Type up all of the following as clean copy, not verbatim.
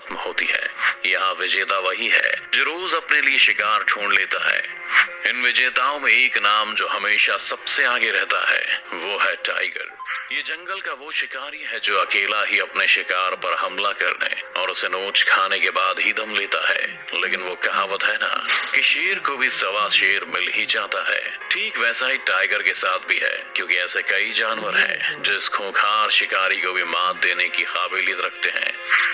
खत्म होती है। यहाँ विजेता वही है जो रोज अपने लिए शिकार ढूंढ लेता है। इन विजेताओं में एक नाम जो हमेशा सबसे आगे रहता है, वो है टाइगर। ये जंगल का वो शिकारी है जो अकेला ही अपने शिकार पर हमला करने और उसे नोच खाने के बाद ही दम लेता है। लेकिन वो कहावत है ना कि शेर को भी सवा शेर मिल ही जाता है, ठीक वैसा ही टाइगर के साथ भी है, क्योंकि ऐसे कई जानवर हैं जो इस खूंखार शिकारी को भी मात देने की काबिलियत रखते हैं।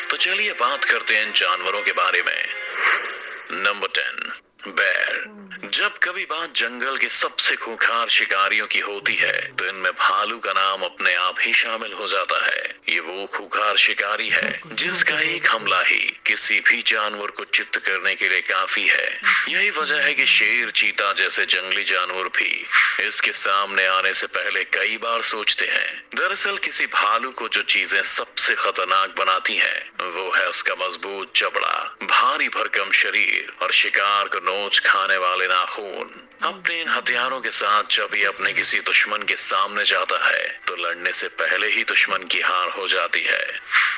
तो चलिए बात करते हैं इन जानवरों के बारे में। नंबर 10, बेर। जब कभी बात जंगल के सबसे खूंखार शिकारियों की होती है तो इनमें भालू का नाम अपने आप ही शामिल हो जाता है। ये वो खूंखार शिकारी है जिसका एक हमला ही किसी भी जानवर को चित्त करने के लिए काफी है। यही वजह है कि शेर, चीता जैसे जंगली जानवर भी इसके सामने आने से पहले कई बार सोचते हैं। दरअसल किसी भालू को जो चीजें सबसे खतरनाक बनाती हैं, वो है उसका मजबूत जबड़ा, भारी भरकम शरीर और शिकार को नोच खाने वाले नाखून। अपने इन हथियारों के साथ जब ये अपने किसी दुश्मन के सामने जाता है तो लड़ने से पहले ही दुश्मन की हार हो जाती है।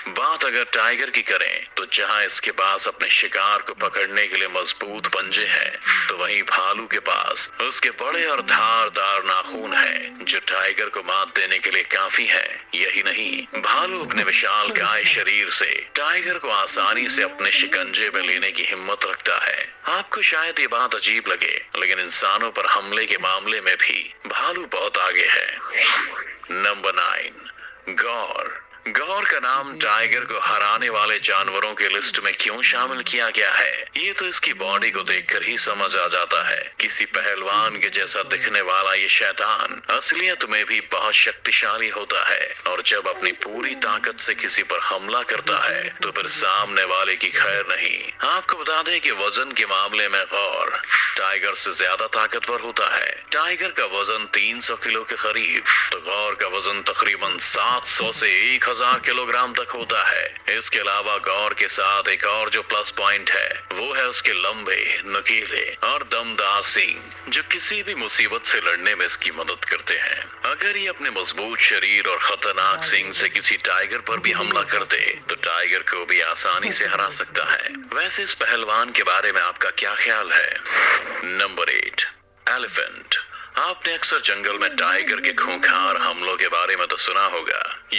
बात अगर टाइगर की करें तो जहां इसके पास अपने शिकार को पकड़ने के लिए मजबूत पंजे हैं, तो वहीं भालू के पास उसके बड़े और धारदार नाखून हैं जो टाइगर को मात देने के लिए काफी है। यही नहीं, भालू अपने विशाल काय शरीर से टाइगर को आसानी से अपने शिकंजे में लेने की हिम्मत रखता है। आपको शायद ये बात अजीब लगे, लेकिन इंसानों पर हमले के मामले में भी भालू बहुत आगे है। नंबर 9, गौर। गौर का नाम टाइगर को हराने वाले जानवरों के लिस्ट में क्यों शामिल किया गया है, ये तो इसकी बॉडी को देखकर ही समझ आ जाता है। किसी पहलवान के जैसा दिखने वाला ये शैतान असलियत में भी बहुत शक्तिशाली होता है और जब अपनी पूरी ताकत से किसी पर हमला करता है तो फिर सामने वाले की खैर नहीं। आपको बता दें कि वजन के मामले में गौर टाइगर से ज्यादा ताकतवर होता है। टाइगर का वजन 300 किलो के करीब, तो गौर का वजन तकरीबन 700 से 1000 किलोग्राम तक होता है। इसके अलावा गौर के साथ एक और जो प्लस पॉइंट है वो है उसके लंबे, नुकीले और दमदार सींग जो किसी भी मुसीबत से लड़ने में इसकी मदद करते हैं। अगर ये अपने मजबूत शरीर और खतरनाक सींग से किसी टाइगर पर भी हमला कर दे तो टाइगर को भी आसानी से हरा सकता है। वैसे इस पहलवान के बारे में आपका क्या ख्याल है? Number 8, elephant. आपने अक्सर जंगल में टाइगर के खूंखार हमलों के बारे में तो सुना होगा।